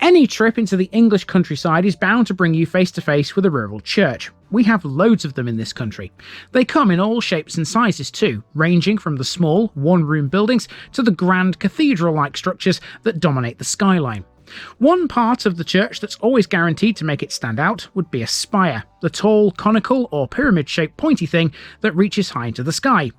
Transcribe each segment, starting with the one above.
Any trip into the English countryside is bound to bring you face to face with a rural church. We have loads of them in this country. They come in all shapes and sizes too, ranging from the small, one-room buildings to the grand cathedral-like structures that dominate the skyline. One part of the church that's always guaranteed to make it stand out would be a spire, the tall, conical or pyramid-shaped pointy thing that reaches high into the sky.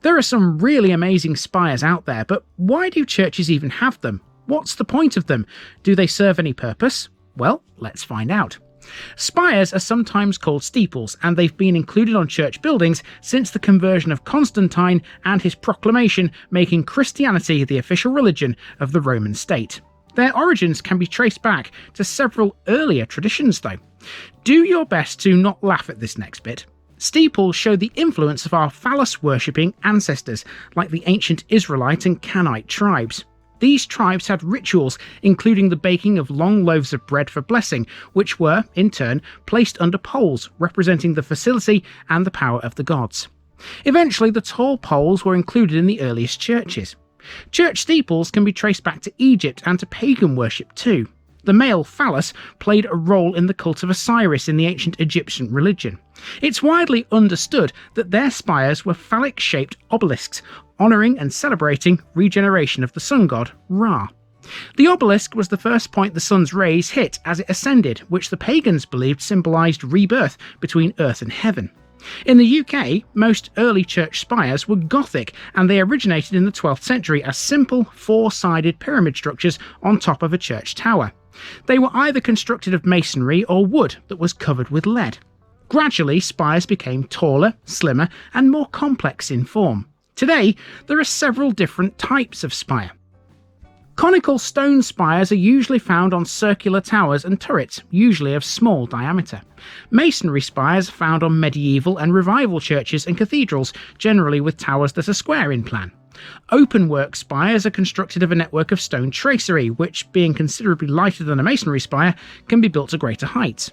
There are some really amazing spires out there, but why do churches even have them? What's the point of them? Do they serve any purpose? Well, let's find out. Spires are sometimes called steeples, and they've been included on church buildings since the conversion of Constantine and his proclamation making Christianity the official religion of the Roman state. Their origins can be traced back to several earlier traditions though. Do your best to not laugh at this next bit. Steeples show the influence of our phallus-worshipping ancestors, like the ancient Israelite and Canaanite tribes. These tribes had rituals, including the baking of long loaves of bread for blessing, which were, in turn, placed under poles, representing the fertility and the power of the gods. Eventually, the tall poles were included in the earliest churches. Church steeples can be traced back to Egypt and to pagan worship too. The male phallus played a role in the cult of Osiris in the ancient Egyptian religion. It's widely understood that their spires were phallic-shaped obelisks, honouring and celebrating regeneration of the sun god, Ra. The obelisk was the first point the sun's rays hit as it ascended, which the pagans believed symbolised rebirth between earth and heaven. In the UK, most early church spires were Gothic, and they originated in the 12th century as simple, four-sided pyramid structures on top of a church tower. They were either constructed of masonry or wood that was covered with lead. Gradually, spires became taller, slimmer, and more complex in form. Today, there are several different types of spire. Conical stone spires are usually found on circular towers and turrets, usually of small diameter. Masonry spires are found on medieval and revival churches and cathedrals, generally with towers that are square in plan. Openwork spires are constructed of a network of stone tracery, which, being considerably lighter than a masonry spire, can be built to greater heights.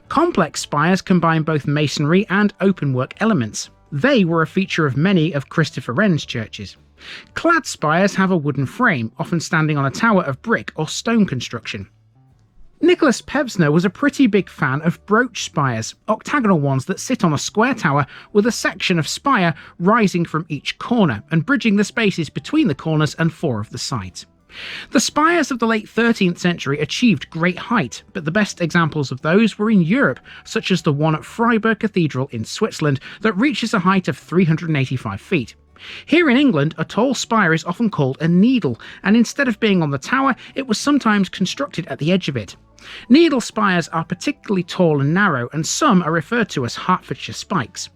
Complex spires combine both masonry and openwork elements. They were a feature of many of Christopher Wren's churches. Clad spires have a wooden frame, often standing on a tower of brick or stone construction. Nicholas Pevsner was a pretty big fan of brooch spires, octagonal ones that sit on a square tower with a section of spire rising from each corner and bridging the spaces between the corners and four of the sides. The spires of the late 13th century achieved great height, but the best examples of those were in Europe, such as the one at Freiburg Cathedral in Switzerland that reaches a height of 385 feet. Here in England, a tall spire is often called a needle, and instead of being on the tower, it was sometimes constructed at the edge of it. Needle spires are particularly tall and narrow, and some are referred to as Hertfordshire spikes.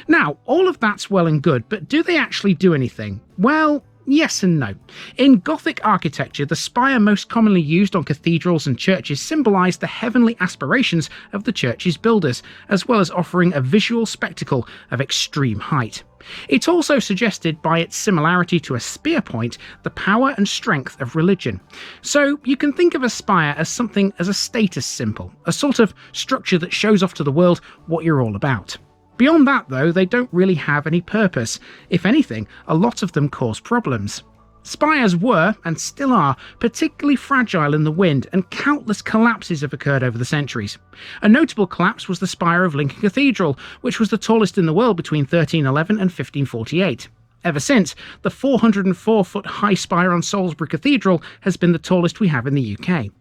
Now, all of that's well and good, but do they actually do anything? Well, yes and no. In Gothic architecture, the spire most commonly used on cathedrals and churches symbolised the heavenly aspirations of the church's builders, as well as offering a visual spectacle of extreme height. It also suggested, by its similarity to a spear point, the power and strength of religion. So you can think of a spire as something as a status symbol, a sort of structure that shows off to the world what you're all about. Beyond that, though, they don't really have any purpose. If anything, a lot of them cause problems. Spires were, and still are, particularly fragile in the wind, and countless collapses have occurred over the centuries. A notable collapse was the spire of Lincoln Cathedral, which was the tallest in the world between 1311 and 1548. Ever since, the 404-foot high spire on Salisbury Cathedral has been the tallest we have in the UK.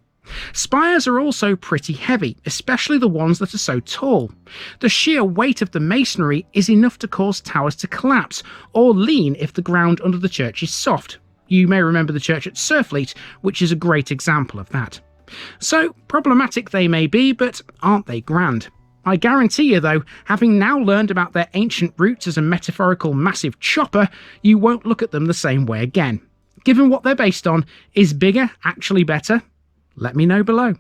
Spires are also pretty heavy, especially the ones that are so tall. The sheer weight of the masonry is enough to cause towers to collapse, or lean if the ground under the church is soft. You may remember the church at Surfleet, which is a great example of that. So, problematic they may be, but aren't they grand? I guarantee you though, having now learned about their ancient roots as a metaphorical massive chopper, you won't look at them the same way again. Given what they're based on, is bigger actually better? Let me know below.